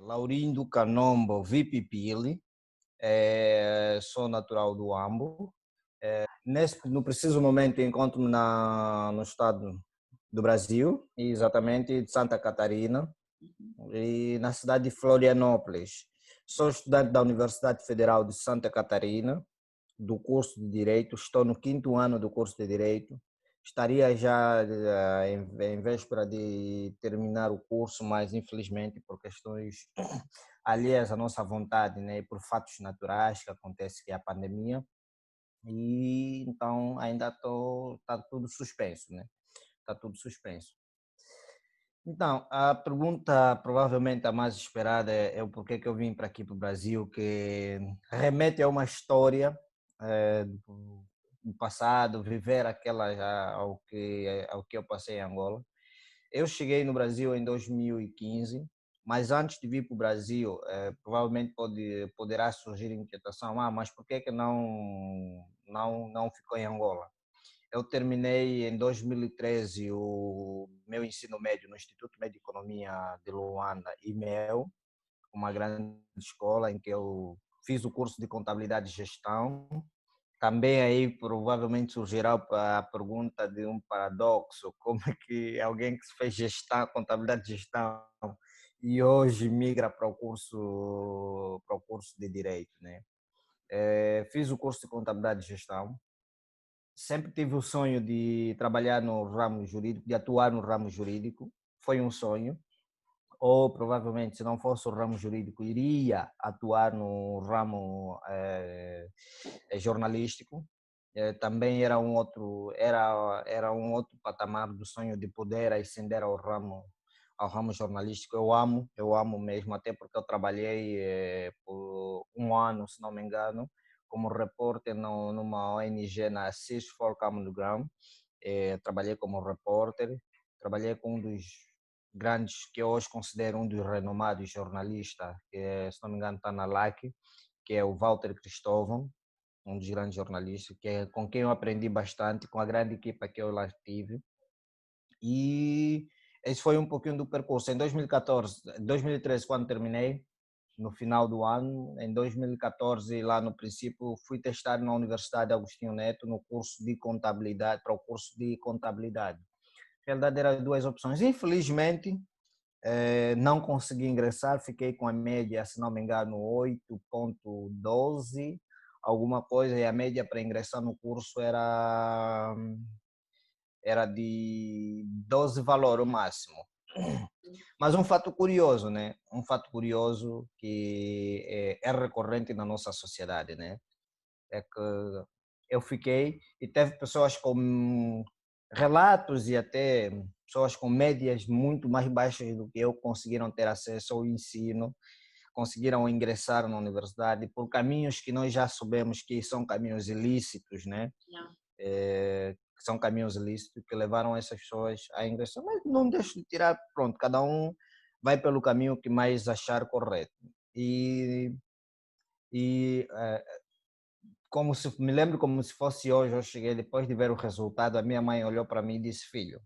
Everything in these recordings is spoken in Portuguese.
Laurindo Canombo Vipipili, sou natural do Ambo. No preciso momento encontro-me no estado do Brasil, exatamente de Santa Catarina, e na cidade de Florianópolis. Sou estudante da Universidade Federal de Santa Catarina, do curso de Direito, estou no quinto ano do curso de Direito. Estaria já em véspera de terminar o curso, mas infelizmente por questões alheias à nossa vontade, né, e por fatos naturais que acontece que é a pandemia, e então ainda tá tudo suspenso, né? Tá tudo suspenso. Então, a pergunta provavelmente a mais esperada é o porquê que eu vim para aqui para o Brasil, que remete a uma história do passado, viver aquela ao que eu passei em Angola. Eu cheguei no Brasil em 2015, mas antes de vir para o Brasil, provavelmente poderá surgir a inquietação, mas por que não ficou em Angola? Eu terminei em 2013 o meu ensino médio no Instituto Médio de Economia de Luanda, IMEL, uma grande escola em que eu fiz o curso de Contabilidade e Gestão. Também aí provavelmente surgirá a pergunta de um paradoxo, como é que alguém que fez gestão, contabilidade e gestão e hoje migra para o curso de direito, né? Fiz o curso de contabilidade e gestão. Sempre tive o sonho de trabalhar no ramo jurídico, de atuar no ramo jurídico. Foi um sonho. Ou provavelmente, se não fosse o ramo jurídico, iria atuar no ramo jornalístico. Também era um outro patamar do sonho de poder ascender ao ramo jornalístico. Eu amo mesmo, até porque eu trabalhei por um ano, se não me engano, como repórter numa ONG na Seas for Common Ground. Trabalhei como repórter, trabalhei com um dos grandes, que eu hoje considero um dos renomados jornalistas, que se não me engano está na LAC, que é o Walter Cristóvão, um dos grandes jornalistas, com quem eu aprendi bastante, com a grande equipa que eu lá tive. E esse foi um pouquinho do percurso. Em 2014, 2013, quando terminei, no final do ano, em 2014, lá no princípio, fui testar na Universidade Agostinho Neto no curso de contabilidade, para o curso de contabilidade. Na realidade, eram duas opções. Infelizmente, não consegui ingressar, fiquei com a média, se não me engano, 8,12, alguma coisa, e a média para ingressar no curso era de 12 valor o máximo. Mas um fato curioso, né? Um fato curioso que é recorrente na nossa sociedade, né? É que eu fiquei e teve pessoas com relatos e até pessoas com médias muito mais baixas do que eu conseguiram ter acesso ao ensino, conseguiram ingressar na universidade por caminhos que nós já sabemos que são caminhos ilícitos, né? Yeah. Que são caminhos ilícitos que levaram essas pessoas a ingressar, mas não deixo de tirar, pronto, cada um vai pelo caminho que mais achar correto. E me lembro como se fosse hoje, eu cheguei depois de ver o resultado, a minha mãe olhou para mim e disse: filho,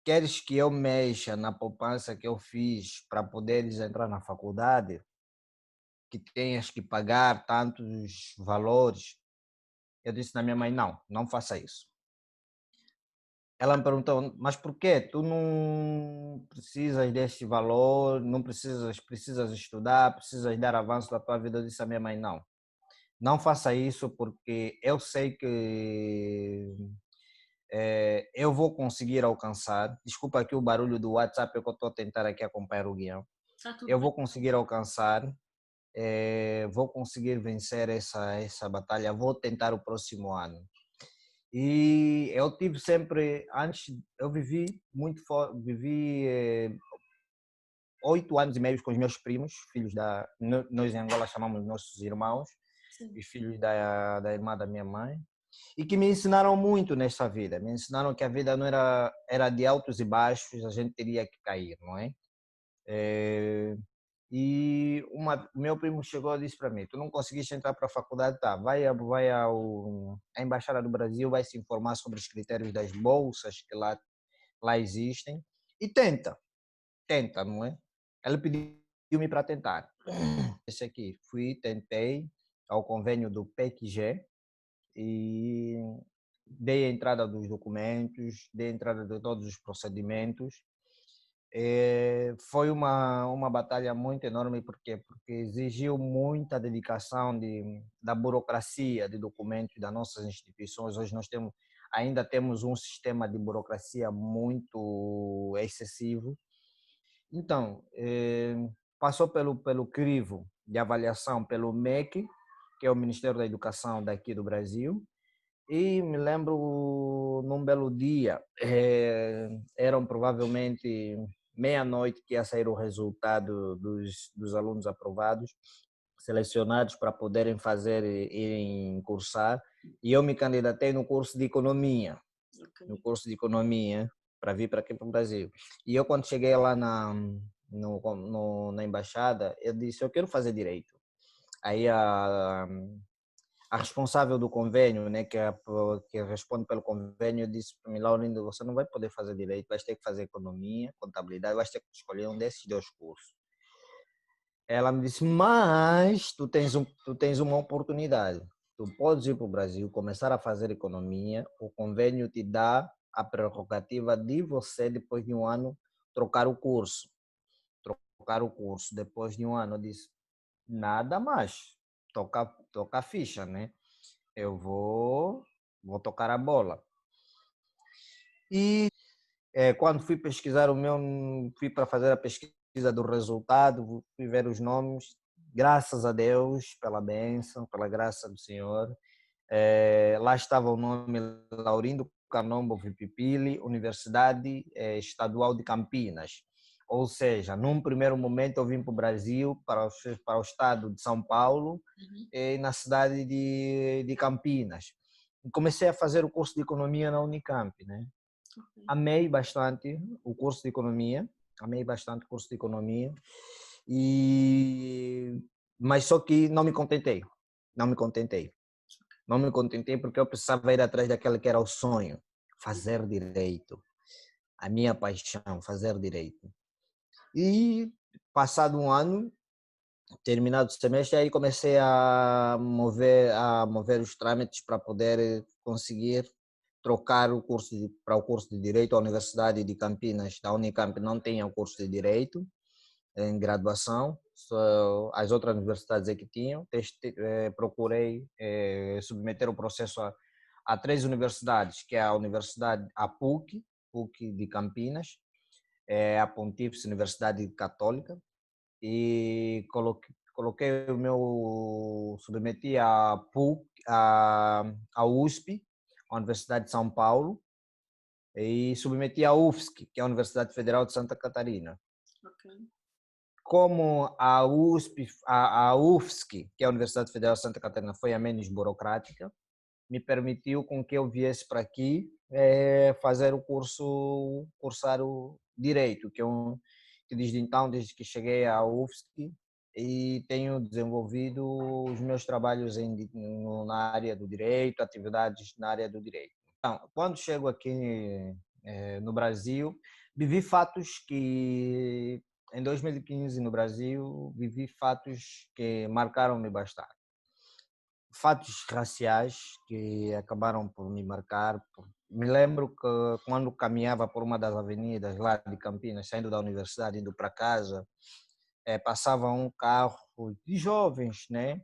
queres que eu mexa na poupança que eu fiz para poderes entrar na faculdade, que tenhas que pagar tantos valores? Eu disse na minha mãe: não, não faça isso. Ela me perguntou: mas por quê? Tu não precisas deste valor, não precisas estudar, precisas dar avanço da tua vida? Eu disse à minha mãe: não, não faça isso, porque eu sei que eu vou conseguir alcançar. Desculpa aqui o barulho do WhatsApp, é que eu estou a tentar aqui acompanhar o guião. Está tudo Eu bem. vou conseguir alcançar, vou conseguir vencer essa batalha, vou tentar o próximo ano. E eu tive sempre, antes, eu vivi muito, vivi 8 anos e meio com os meus primos, filhos nós em Angola chamamos nossos irmãos, Sim. e filhos da irmã da minha mãe, e que me ensinaram muito nessa vida. Me ensinaram que a vida não era de altos e baixos, a gente teria que cair, não é? E meu primo chegou e disse para mim: tu não conseguiste entrar para a faculdade, tá? À Embaixada do Brasil, vai se informar sobre os critérios das bolsas que lá existem e tenta, não é? Ele pediu me para tentar. Esse aqui, tentei ao convênio do PECG e dei a entrada dos documentos, dei a entrada de todos os procedimentos. Foi uma batalha muito enorme, porque exigiu muita dedicação da burocracia de documentos das nossas instituições. Hoje ainda temos um sistema de burocracia muito excessivo. Então, passou pelo crivo de avaliação pelo MEC, que é o Ministério da Educação daqui do Brasil, e me lembro, num belo dia, eram provavelmente meia-noite que ia sair o resultado dos alunos aprovados, selecionados para poderem irem cursar, e eu me candidatei no curso de Economia, para vir para aqui para o Brasil. E eu, quando cheguei lá na embaixada, eu disse, eu quero fazer Direito. Aí a responsável do convênio, né, que responde pelo convênio, disse para mim, Laurindo, você não vai poder fazer Direito, vai ter que fazer Economia, Contabilidade, vai ter que escolher um desses dois cursos. Ela me disse, mas tu tens uma oportunidade. Tu podes ir para o Brasil, começar a fazer Economia, o convênio te dá a prerrogativa de você, depois de um ano, trocar o curso. Trocar o curso depois de um ano. Eu disse, nada mais, tocar a ficha, né? Eu vou tocar a bola. E quando fui pesquisar fui para fazer a pesquisa do resultado, fui ver os nomes, graças a Deus, pela bênção, pela graça do Senhor, lá estava o nome Laurindo Canombo Vipipili, Universidade Estadual de Campinas. Ou seja, num primeiro momento eu vim para o Brasil, para o estado de São Paulo, na cidade de Campinas. E comecei a fazer o curso de Economia na Unicamp, né? Amei bastante o curso de Economia, mas só que não me contentei, porque eu precisava ir atrás daquele que era o sonho, fazer Direito, a minha paixão, fazer Direito. E passado um ano, terminado o semestre, aí comecei a mover os trâmites para poder conseguir trocar para o curso de Direito. A Universidade de Campinas, da Unicamp, não tem o curso de Direito em graduação, só as outras universidades é que tinham. Procurei submeter o processo a três universidades, que é a PUC de Campinas, a Pontífice Universidade Católica, e submeti a PUC, a USP, a Universidade de São Paulo, e submeti a UFSC, que é a Universidade Federal de Santa Catarina. Okay. Como a USP, a UFSC, que é a Universidade Federal de Santa Catarina, foi a menos burocrática, me permitiu com que eu viesse para aqui fazer cursar o Direito, que desde então, desde que cheguei à UFSC, e tenho desenvolvido os meus trabalhos na área do direito, atividades na área do direito. Então, quando chego aqui no Brasil, vivi fatos que, em 2015 no Brasil, vivi fatos que marcaram-me bastante. Fatos raciais que acabaram por me marcar. Me lembro que quando caminhava por uma das avenidas lá de Campinas, saindo da universidade, indo para casa, passava um carro de jovens, né?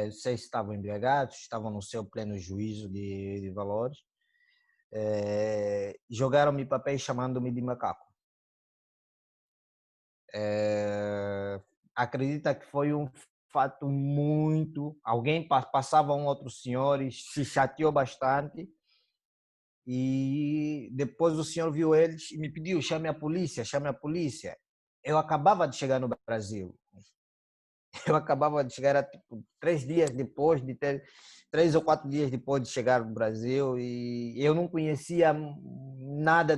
Não sei se estavam embriagados, estavam no seu pleno juízo de valores. Jogaram-me papéis chamando-me de macaco. Acredita que foi um fato muito... Alguém passava um outro senhor e se chateou bastante, e depois o senhor viu eles e me pediu, chame a polícia. Eu acabava de chegar no Brasil. Era tipo 3 ou 4 dias depois de chegar no Brasil, e eu não conhecia nada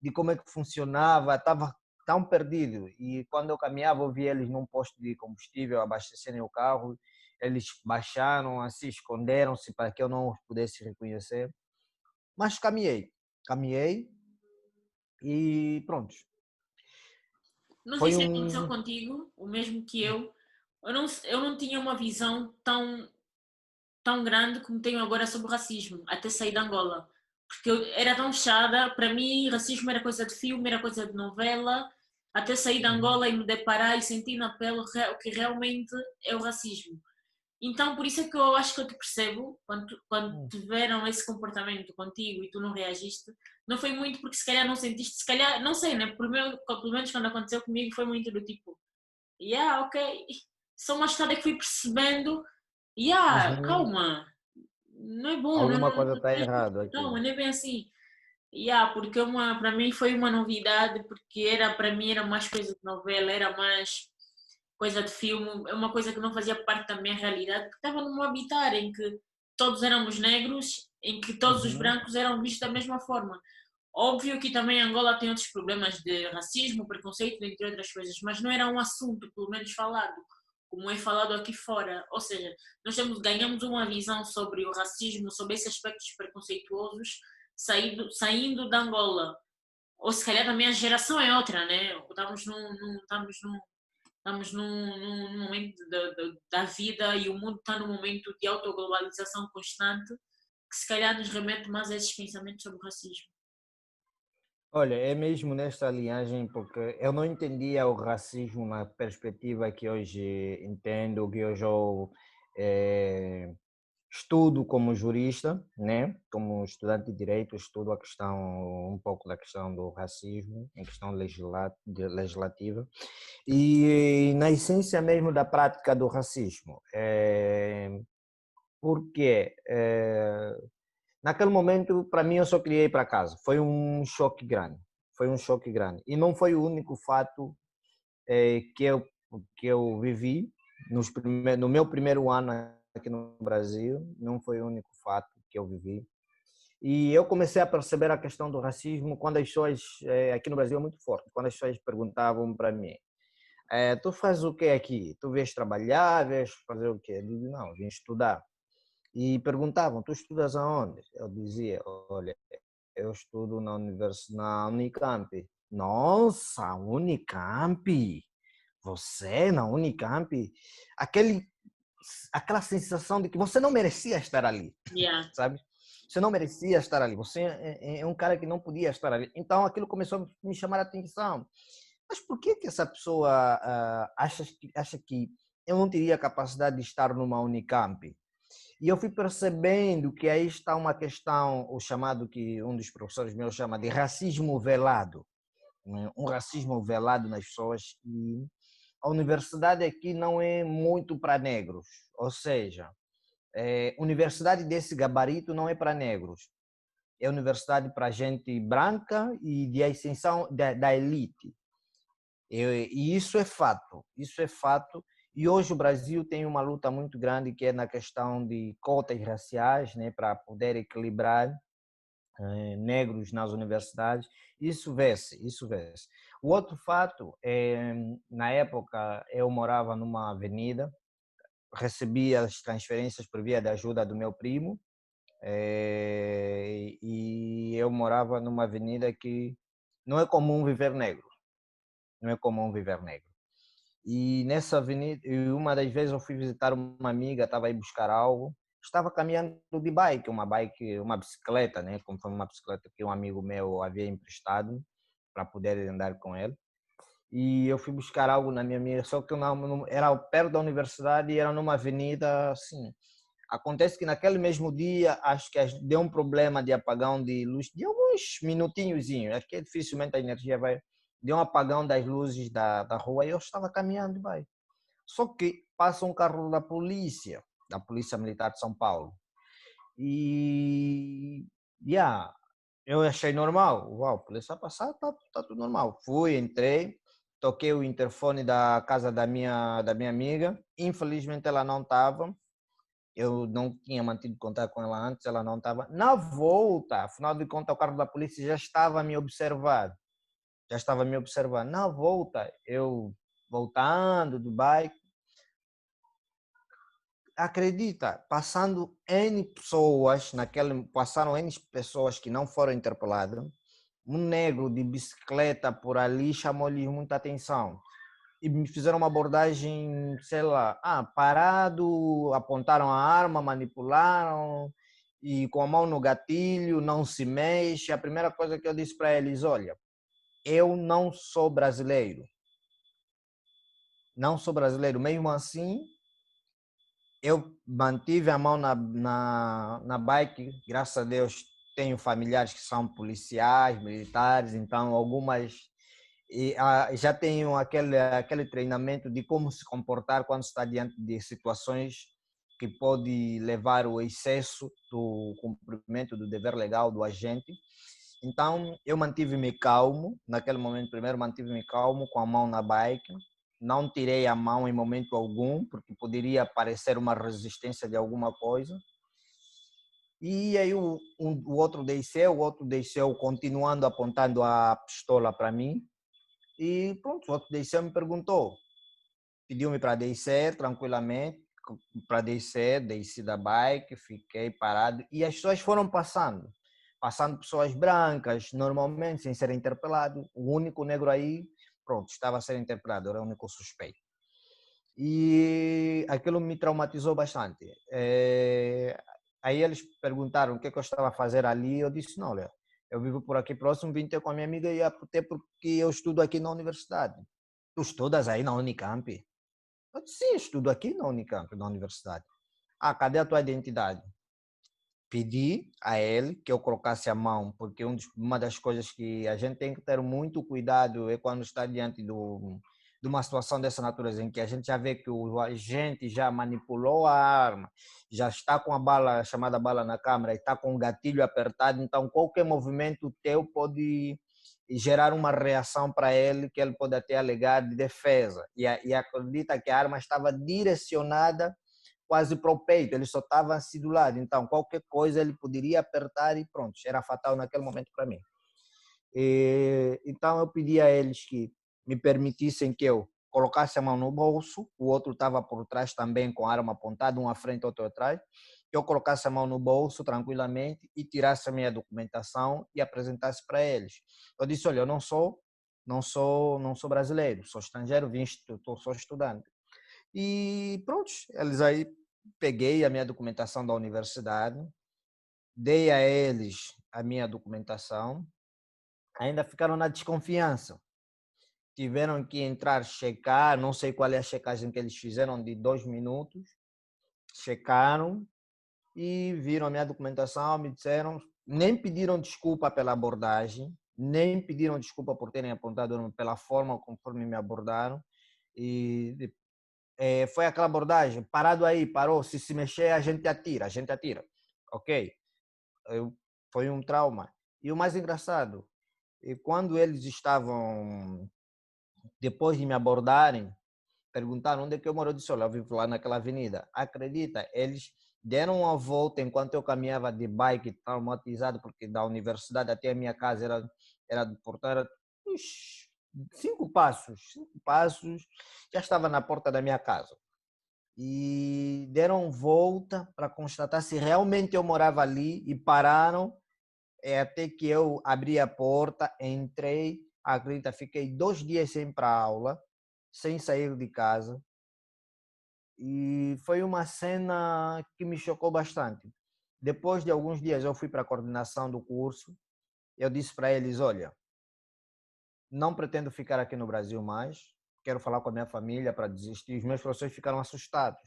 de como é que funcionava, estava tão perdido. E quando eu caminhava, eu vi eles num posto de combustível abastecerem o carro, eles baixaram, assim, esconderam-se para que eu não os pudesse reconhecer. Mas caminhei e pronto. Não sei Foi se aconteceu um... contigo, o mesmo que eu. Eu não tinha uma visão tão grande como tenho agora sobre o racismo, até sair de Angola. Porque eu era tão fechada, para mim, racismo era coisa de filme, era coisa de novela, até sair de Uhum, Angola e me deparar e sentir na pele o que realmente é o racismo. Então, por isso é que eu acho que eu te percebo quando uhum, tiveram esse comportamento contigo e tu não reagiste. Não foi muito porque se calhar não sentiste, se calhar, não sei, né? Pelo menos quando aconteceu comigo foi muito do tipo, yeah, ok. Só mais tarde é que fui percebendo, yeah, uhum. calma, não é bom, não, Alguma não, coisa está errado não, aqui. não é bem assim. Yeah, porque para mim foi uma novidade, porque para mim era mais coisa de novela, era mais coisa de filme, é uma coisa que não fazia parte da minha realidade, porque estava num habitat em que todos éramos negros, em que todos os Uhum. brancos eram vistos da mesma forma. Óbvio que também Angola tem outros problemas de racismo, preconceito, entre outras coisas, mas não era um assunto, pelo menos falado, como é falado aqui fora. Ou seja, ganhamos uma visão sobre o racismo, sobre esses aspectos preconceituosos, saindo da Angola. Ou se calhar também a geração é outra, né? Estamos num momento da vida e o mundo está num momento de autoglobalização constante que se calhar nos remete mais a esses pensamentos sobre o racismo. Olha, é mesmo nesta linhagem, porque eu não entendia o racismo na perspectiva que hoje entendo, que hoje eu eh, estudo como jurista, né? Como estudante de direito, estudo a questão, um pouco da questão do racismo, em questão legislativa, e na essência mesmo da prática do racismo. Porque naquele momento, para mim, eu só queria ir para casa. Foi um choque grande. Foi um choque grande. E não foi o único fato que eu vivi no meu primeiro ano aqui no Brasil. Não foi o único fato que eu vivi. E eu comecei a perceber a questão do racismo quando as pessoas, aqui no Brasil é muito forte, quando as pessoas perguntavam para mim, tu fazes o que aqui? Tu vens trabalhar, vens fazer o quê? Eu digo, não, vim estudar. E perguntavam, tu estudas aonde? Eu dizia, olha, eu estudo na Unicamp. Nossa, Unicamp? Você na Unicamp? Aquele, aquela sensação de que você não merecia estar ali, Yeah. sabe? Você não merecia estar ali. Você é um cara que não podia estar ali. Então aquilo começou a me chamar a atenção. Mas por que que essa pessoa acha que eu não teria capacidade de estar numa Unicamp? E eu fui percebendo que aí está uma questão, o chamado que um dos professores meus chama de racismo velado, né? Um racismo velado nas pessoas. E a universidade aqui não é muito para negros, ou seja, universidade desse gabarito não é para negros, é universidade para gente branca e de ascensão da elite. E isso é fato. E hoje o Brasil tem uma luta muito grande que é na questão de cotas raciais, né, para poder equilibrar negros nas universidades. Isso vê-se. O outro fato é, na época eu morava numa avenida, recebia as transferências por via da ajuda do meu primo, e eu morava numa avenida que não é comum viver negro, não é comum viver negro. E nessa avenida, uma das vezes eu fui visitar uma amiga, estava aí buscar algo, estava caminhando de bike, uma bicicleta, né? Como foi uma bicicleta que um amigo meu havia emprestado para poder andar com ele. E eu fui buscar algo na minha amiga, só que não, era perto da universidade e era numa avenida assim. Acontece que naquele mesmo dia, acho que deu um problema de apagão de luz, de alguns minutinhos, acho que dificilmente a energia vai. Deu um apagão das luzes da rua e eu estava caminhando, vai. Só que passa um carro da Polícia Militar de São Paulo. E yeah, eu achei normal. Uau, a polícia passar, tá tudo normal. Fui, entrei, toquei o interfone da casa da minha amiga. Infelizmente ela não estava. Eu não tinha mantido contato com ela antes, ela não estava. Na volta, afinal de contas, o carro da polícia já estava a me observar. Já estava a me observar. Na volta, eu voltando do bike, acredita, passando N pessoas, passaram N pessoas que não foram interpeladas, um negro de bicicleta por ali chamou-lhes muita atenção e me fizeram uma abordagem, sei lá, parado, apontaram a arma, manipularam e com a mão no gatilho, não se mexe. A primeira coisa que eu disse para eles, olha, eu não sou brasileiro, não sou brasileiro, mesmo assim eu mantive a mão na bike, graças a Deus tenho familiares que são policiais, militares, então algumas já tenho aquele treinamento de como se comportar quando está diante de situações que pode levar ao excesso do cumprimento do dever legal do agente. Então eu mantive-me calmo, naquele momento primeiro mantive-me calmo com a mão na bike, não tirei a mão em momento algum, porque poderia parecer uma resistência de alguma coisa. E aí o outro desceu continuando apontando a pistola para mim. E pronto, o outro desceu me perguntou, pediu-me para descer tranquilamente, para descer, desci da bike, fiquei parado e as pessoas foram passando pessoas brancas, normalmente sem ser interpelado, o único negro aí, pronto, estava a ser interpelado, era o único suspeito. E aquilo me traumatizou bastante. Aí eles perguntaram o que eu estava a fazer ali, eu disse, não, olha, eu vivo por aqui próximo, vim ter com a minha amiga e até porque eu estudo aqui na universidade. Tu estudas aí na Unicamp? Eu disse, sim, estudo aqui na Unicamp, na universidade. Cadê a tua identidade? Pedi a ele que eu colocasse a mão, porque uma das coisas que a gente tem que ter muito cuidado é quando está diante de uma situação dessa natureza, em que a gente já vê que o agente já manipulou a arma, já está com a bala, chamada bala na câmara, e está com o gatilho apertado, então qualquer movimento teu pode gerar uma reação para ele, que ele pode até alegar de defesa. E acredita que a arma estava direcionada quase para o peito, ele só estava assim do lado, então qualquer coisa ele poderia apertar e pronto, era fatal naquele momento para mim. Então eu pedi a eles que me permitissem que eu colocasse a mão no bolso, o outro estava por trás também com a arma apontada, um à frente, outro atrás, que eu colocasse a mão no bolso tranquilamente e tirasse a minha documentação e apresentasse para eles. Eu disse, olha, eu não sou brasileiro, sou estrangeiro, sou estudante. E pronto, eles aí peguei a minha documentação da universidade, dei a eles a minha documentação, ainda ficaram na desconfiança. Tiveram que entrar, checar, não sei qual é a checagem que eles fizeram de 2 minutos, checaram e viram a minha documentação, me disseram, nem pediram desculpa pela abordagem, nem pediram desculpa por terem apontado pela forma conforme me abordaram, e foi aquela abordagem, parado aí, parou, se mexer a gente atira, ok? Foi um trauma. E o mais engraçado, quando eles estavam, depois de me abordarem, perguntaram onde é que eu moro, eu disse, olha, eu vivo lá naquela avenida. Acredita, eles deram uma volta enquanto eu caminhava de bike, traumatizado, porque da universidade até a minha casa era de portão, era uns 5 passos, já estava na porta da minha casa. E deram volta para constatar se realmente eu morava ali e pararam até que eu abri a porta, entrei, acredita, fiquei 2 dias sem ir para aula, sem sair de casa. E foi uma cena que me chocou bastante. Depois de alguns dias eu fui para a coordenação do curso, eu disse para eles, olha, não pretendo ficar aqui no Brasil mais, quero falar com a minha família para desistir. Os meus professores ficaram assustados.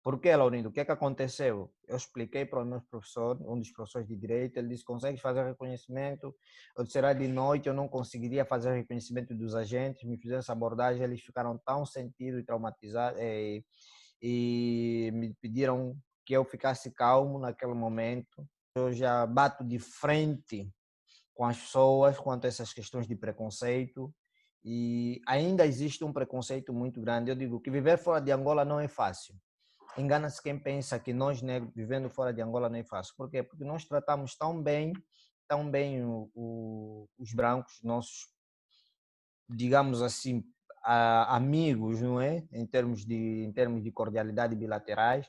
Por que, Laurindo? O que é que aconteceu? Eu expliquei para o meu professor, um dos professores de direito, ele disse, consegue fazer reconhecimento? Eu disse, será de noite, eu não conseguiria fazer reconhecimento dos agentes, me fizeram essa abordagem, eles ficaram tão sentidos e traumatizados e me pediram que eu ficasse calmo naquele momento. Eu já bato de frente com as pessoas quanto a essas questões de preconceito e ainda existe um preconceito muito grande. Eu digo que viver fora de Angola não é fácil. Engana-se quem pensa que nós negros vivendo fora de Angola não é fácil. Por quê? Porque nós tratamos tão bem os brancos, nossos, digamos assim, amigos, não é? Em termos de cordialidade bilaterais.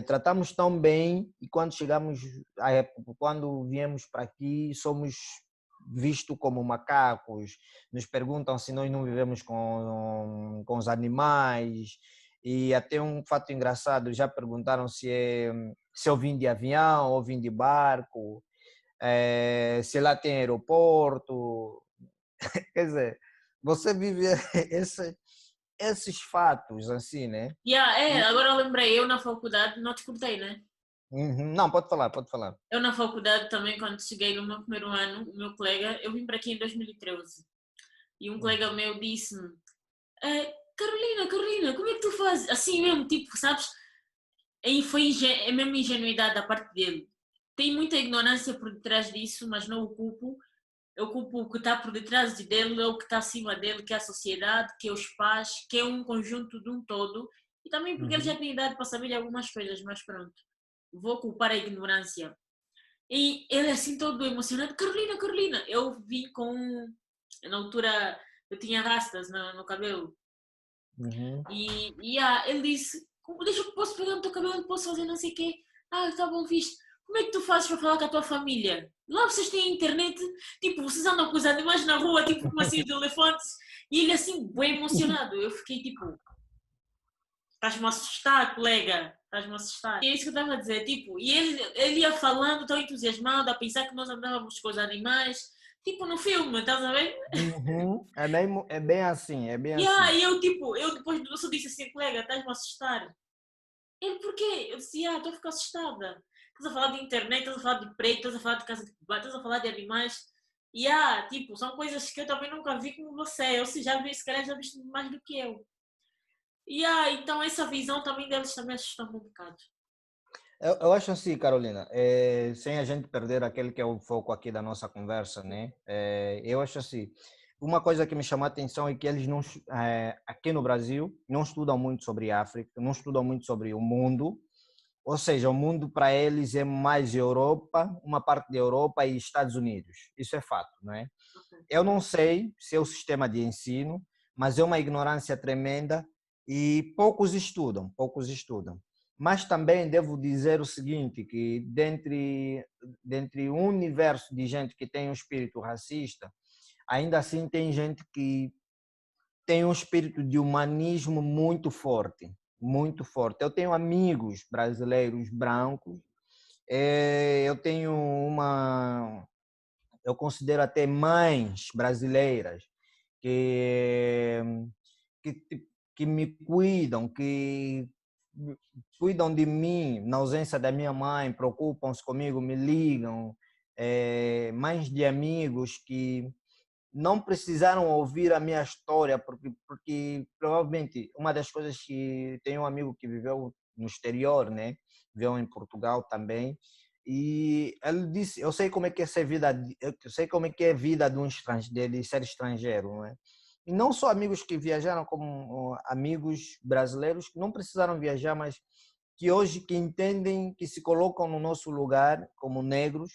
Tratamos tão bem e quando chegamos, quando viemos para aqui, somos visto como macacos, nos perguntam se nós não vivemos com os animais, e até um fato engraçado, já perguntaram se eu vim de avião ou vim de barco, se lá tem aeroporto. Quer dizer, você vive esses fatos assim, né? E, Agora eu lembrei, eu na faculdade, não te cortei, né? uhum, não, pode falar, pode falar. Eu na faculdade também, quando cheguei no meu primeiro ano, o meu colega, eu vim para aqui em 2013, e um colega meu disse-me, Carolina, Carolina, como é que tu fazes? Assim mesmo, tipo, sabes? Aí foi é mesmo ingenuidade da parte dele. Tem muita ignorância por detrás disso, mas não o culpo. Eu culpo o que está por detrás dele, ou o que está acima dele, que é a sociedade, que é os pais, que é um conjunto de um todo. E também porque ele já Uhum. tinha idade para saber de algumas coisas, mas pronto. Vou culpar a ignorância. E ele assim todo emocionado, Carolina, Carolina. Eu vim na altura, eu tinha rastas no cabelo. Uhum. Ele disse, deixa eu posso pegar no teu cabelo, posso fazer não sei o quê. Ah, tá bom, fixe. Como é que tu fazes para falar com a tua família? Lá vocês têm internet, tipo, vocês andam com os animais na rua, tipo, como assim, os elefantes. E ele assim, bem emocionado. Eu fiquei tipo, estás-me a assustar, colega. Estás-me a assustar. E é isso que eu estava a dizer, tipo, e ele ia falando, tão entusiasmado, a pensar que nós andávamos com os animais, tipo no filme, estás a ver? Uhum. É bem assim, é bem assim. E eu tipo, eu depois do eu disse assim, colega, estás-me a assustar. Ele, porquê? Eu disse, estou a ficar assustada. Estás a falar de internet, estás a falar de preto, estás a falar de casa de combate, estás a falar de animais. Tipo, são coisas que eu também nunca vi como você. Ou seja, já vi, se calhar já viste mais do que eu. Então essa visão também deles também assustou-me um bocado. Eu acho assim, Carolina, sem a gente perder aquele que é o foco aqui da nossa conversa, né? Eu acho assim, uma coisa que me chamou a atenção é que eles não, aqui no Brasil, não estudam muito sobre a África, não estudam muito sobre o mundo, ou seja, o mundo para eles é mais Europa, uma parte da Europa e Estados Unidos. Isso é fato, não é? Okay. Eu não sei se é o sistema de ensino, mas é uma ignorância tremenda e poucos estudam, poucos estudam. Mas também devo dizer o seguinte, que dentre um universo de gente que tem um espírito racista, ainda assim tem gente que tem um espírito de humanismo muito forte, muito forte. Eu tenho amigos brasileiros brancos, eu tenho eu considero até mães brasileiras que, que, que me cuidam, que cuidam de mim na ausência da minha mãe, preocupam-se comigo, me ligam, mães de amigos que não precisaram ouvir a minha história, porque provavelmente uma das coisas que tem um amigo que viveu no exterior, né? Viveu em Portugal também, e ele disse, eu sei como é que é ser vida, eu sei como é que é a vida de um estrangeiro, de ser estrangeiro, não é? E não só amigos que viajaram, como amigos brasileiros que não precisaram viajar, mas que hoje que entendem, que se colocam no nosso lugar como negros.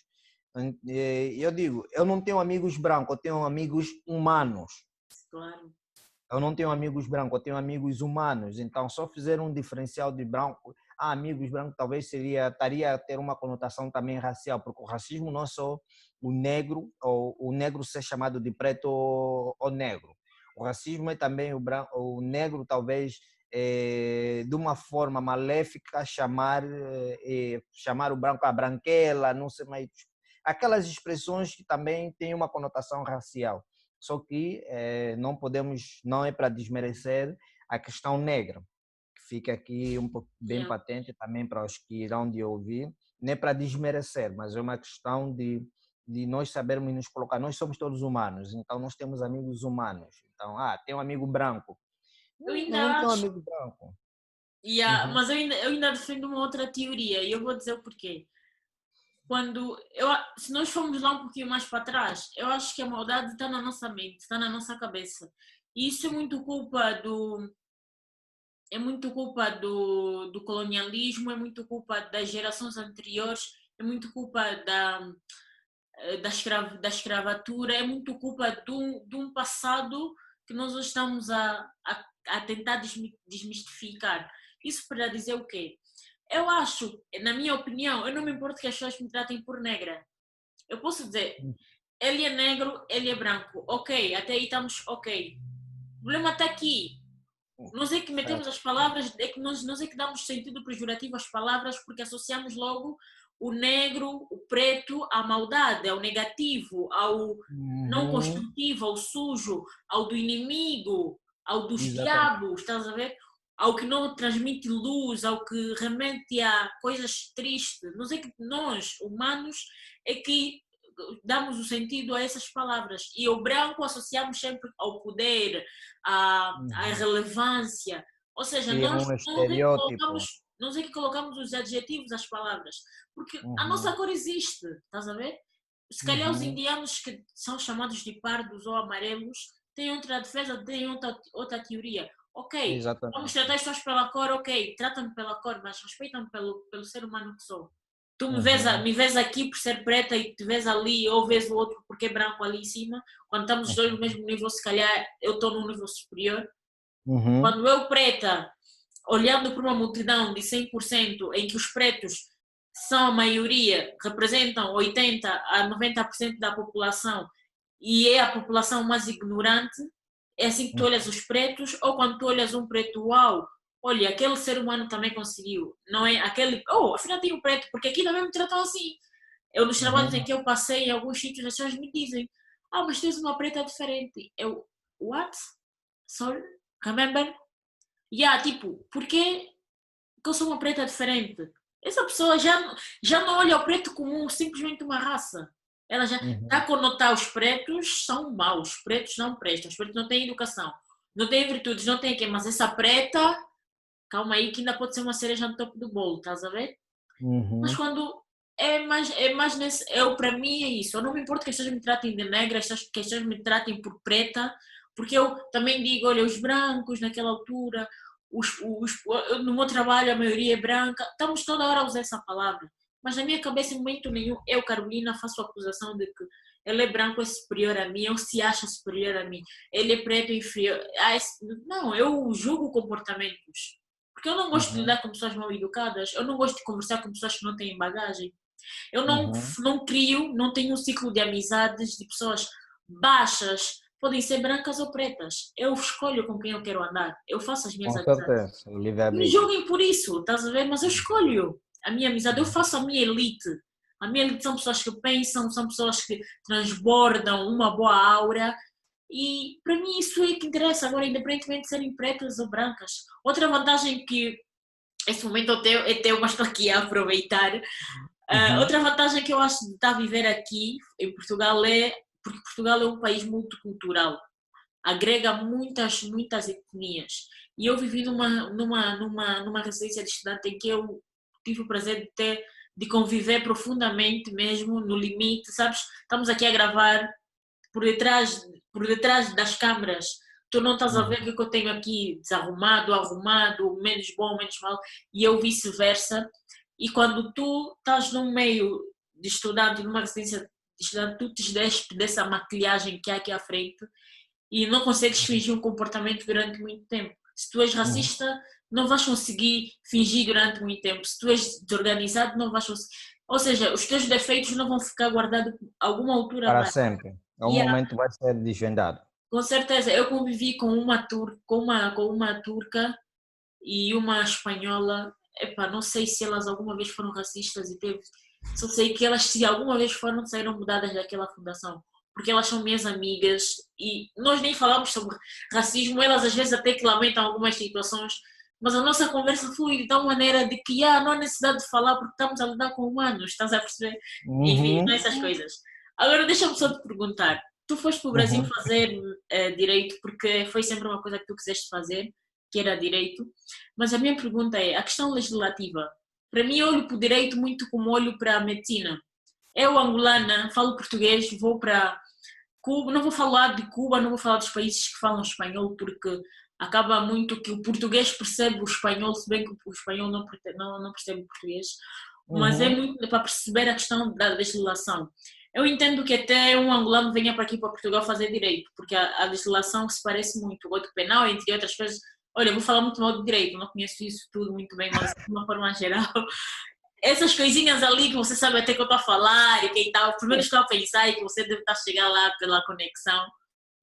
Eu digo, eu não tenho amigos brancos, eu tenho amigos humanos. Claro. Eu não tenho amigos brancos, eu tenho amigos humanos. Então, só fizer um diferencial de branco, amigos brancos talvez estaria a ter uma conotação também racial, porque o racismo não é só o negro, ou o negro ser chamado de preto ou negro. O racismo é também o negro, talvez, de uma forma maléfica, chamar o branco a branquela, não sei mais. Aquelas expressões que também têm uma conotação racial. Só que não podemos, não é para desmerecer a questão negra, que fica aqui um pouco bem Yeah. patente também para os que irão de ouvir, não é para desmerecer, mas é uma questão de nós sabermos nos colocar. Nós somos todos humanos, então nós temos amigos humanos. Então, tem um amigo branco. Eu Eu não ainda tenho um acho. amigo branco. Uhum. Mas eu ainda defendo uma outra teoria e eu vou dizer o porquê. Se nós formos lá um pouquinho mais para trás, eu acho que a maldade está na nossa mente, está na nossa cabeça. E isso é muito culpa do colonialismo, é muito culpa das gerações anteriores, é muito culpa da escravatura, é muito culpa de um passado que nós hoje estamos a tentar desmistificar. Isso para dizer o quê? Eu acho, na minha opinião, eu não me importo que as pessoas me tratem por negra. Eu posso dizer, ele é negro, ele é branco. Ok, até aí estamos ok. O problema está aqui. Nós é que metemos as palavras, é que nós é que damos sentido pejorativo às palavras porque associamos logo o negro, o preto à maldade, ao negativo, ao não construtivo, ao sujo, ao do inimigo, ao dos Exatamente. diabos, estás a ver? Ao que não transmite luz, ao que remete a coisas tristes. Nós, humanos, é que damos o sentido a essas palavras. E o branco associamos sempre ao poder, à relevância. Ou seja, Cria um estereótipo. nós é que colocamos os adjetivos às palavras. Porque a nossa Uhum. cor existe, estás a ver? Se calhar os Uhum. indianos que são chamados de pardos ou amarelos têm outra defesa, têm outra teoria. Ok, vamos Exatamente. tratar as pessoas pela cor, ok, tratam-me pela cor, mas respeitam-me pelo ser humano que sou. Tu Uhum. me vês aqui por ser preta e te vês ali, ou vês o outro porque é branco ali em cima. Quando estamos os dois no mesmo nível, se calhar eu estou num nível superior. Uhum. Quando eu, preta, olhando para uma multidão de 100%, em que os pretos são a maioria, representam 80 a 90% da população e é a população mais ignorante, é assim que tu olhas os pretos, ou quando tu olhas um preto, uau, olha, aquele ser humano também conseguiu, não é aquele, oh, afinal tem um preto, porque aqui também me tratam assim. Eu, nos trabalhos em Uhum. que eu passei, em alguns sítios, as pessoas me dizem, ah, mas tens uma preta diferente. Eu, what? Sorry? Remember? Yeah, tipo, porquê que eu sou uma preta diferente? Essa pessoa já não olha o preto como simplesmente uma raça. Ela já está a Uhum. conotar os pretos são maus, os pretos não prestam, os pretos não têm educação, não têm virtudes, não têm quem, mas essa preta, calma aí que ainda pode ser uma cereja no topo do bolo, estás a ver? Mas Uhum. quando é mais nesse, para mim é isso. Eu não me importo que as pessoas me tratem de negra, que as pessoas me tratem por preta, porque eu também digo, olha, os brancos naquela altura, no meu trabalho a maioria é branca, estamos toda hora a usar essa palavra. Mas na minha cabeça, em momento nenhum, eu, Carolina, faço a acusação de que ele é branco, é superior a mim, ou se acha superior a mim, ele é preto, é inferior. Não, eu julgo comportamentos. Porque eu não gosto de Uhum. lidar com pessoas mal educadas, eu não gosto de conversar com pessoas que não têm bagagem. Eu Uhum. não crio, não tenho um ciclo de amizades de pessoas baixas, podem ser brancas ou pretas. Eu escolho com quem eu quero andar, eu faço as minhas Com amizades. certeza. O Me livre-arbítrio. julguem por isso, estás a ver? Mas eu escolho a minha amizade, eu Uhum. faço a minha elite. A minha elite são pessoas que pensam, são pessoas que transbordam uma boa aura e para mim isso é que interessa agora, independentemente de serem pretas ou brancas. Outra vantagem que esse momento é teu, mas estou aqui a aproveitar. Uhum. Outra vantagem que eu acho de estar a viver aqui em Portugal é porque Portugal é um país multicultural, agrega muitas etnias. E eu vivi numa residência de estudante em que eu tive o prazer de conviver profundamente mesmo, no limite, sabes? Estamos aqui a gravar por detrás, por detrás das câmaras. Tu não estás a ver Uhum. o que eu tenho aqui desarrumado, arrumado, menos bom, menos mal, e eu vice-versa. E quando tu estás num meio de estudante, numa residência de estudante, tu te despes dessa maquilhagem que há aqui à frente e não consegues fingir um comportamento durante muito tempo. Se tu és Uhum. racista, não vais conseguir fingir durante muito tempo. Se tu és desorganizado, não vais conseguir. Ou seja, os teus defeitos não vão ficar guardados, a alguma altura Para vai. sempre. Um E momento vai ser desvendado. com certeza, eu convivi com com uma turca e uma espanhola. Epá, não sei se elas alguma vez foram racistas e teve. Só sei que elas, se alguma vez foram, saíram mudadas daquela fundação. Porque elas são minhas amigas e nós nem falamos sobre racismo, elas às vezes até que lamentam algumas situações, mas a nossa conversa flui de tal maneira de que não há necessidade de falar porque estamos a lidar com humanos, estás a perceber? Enfim, Uhum. não essas coisas. Agora deixa-me só te perguntar, tu foste para o Brasil Uhum. fazer direito porque foi sempre uma coisa que tu quiseste fazer, que era direito, mas a minha pergunta é, a questão legislativa, para mim eu olho para o direito muito como olho para a medicina. Eu, angolana, falo português, vou para Cuba, não vou falar de Cuba, não vou falar dos países que falam espanhol, porque acaba muito que o português percebe o espanhol, se bem que o espanhol não percebe o português, mas é Uhum. muito para perceber a questão da legislação. Eu entendo que até um angolano venha para aqui para Portugal fazer direito, porque a legislação se parece muito, o Código Penal, entre outras coisas. Olha, eu vou falar muito mal de direito, não conheço isso tudo muito bem, mas de uma forma geral, essas coisinhas ali que você sabe até que eu estou a falar e que tal, primeiro estou a pensar e que você deve estar a chegar lá pela conexão.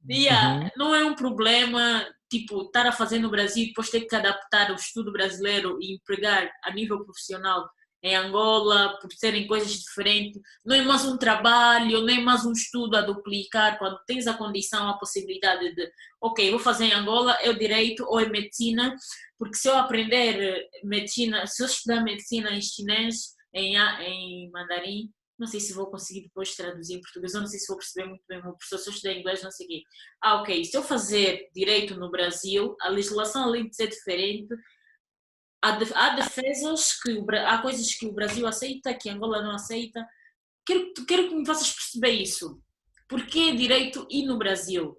Uhum. Não é um problema, tipo, estar a fazer no Brasil e depois ter que adaptar o estudo brasileiro e empregar a nível profissional em Angola, por serem coisas diferentes. Não é mais um trabalho, não é mais um estudo a duplicar. Quando tens a condição, a possibilidade de, ok, vou fazer em Angola, é o direito ou é medicina, porque se eu aprender medicina, se eu estudar medicina em chinês, em mandarim, não sei se vou conseguir depois traduzir em português, eu não sei se vou perceber muito bem o meu professor, se eu estudar inglês, não sei o quê. Ok, se eu fazer direito no Brasil, a legislação, além de ser diferente, há defesas há coisas que o Brasil aceita, que Angola não aceita. Quero que me faças perceber isso. Porquê direito e no Brasil?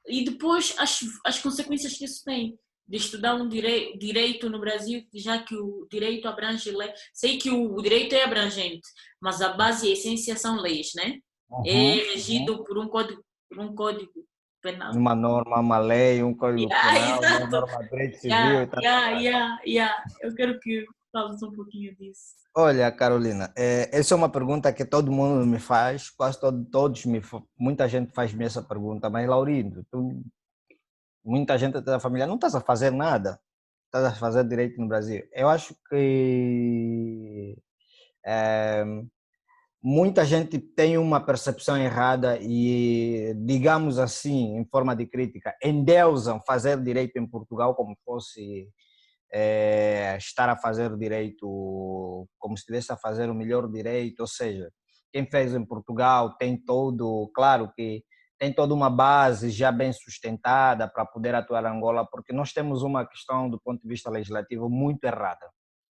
E depois as consequências que isso tem de estudar um direito no Brasil, já que o direito abrange lei. Sei que o direito é abrangente, mas a base e a essência são leis, né? Uhum. É Uhum. regido por um código penal. Uma norma, uma lei, um código Yeah, penal, uma exato. norma de direito civil Yeah, e tal. yeah, yeah, yeah. Eu quero que fales um pouquinho disso. Olha, Carolina, essa é uma pergunta que todo mundo me faz, quase todos muita gente faz-me essa pergunta, mas Laurindo, muita gente da família não estás a fazer nada, estás a fazer direito no Brasil. Eu acho que eh, muita gente tem uma percepção errada e, digamos assim, em forma de crítica, endeusam fazer direito em Portugal como fosse estar a fazer direito como se estivesse a fazer o melhor direito, ou seja, quem fez em Portugal tem todo, claro que tem toda uma base já bem sustentada para poder atuar em Angola, porque nós temos uma questão do ponto de vista legislativo muito errada.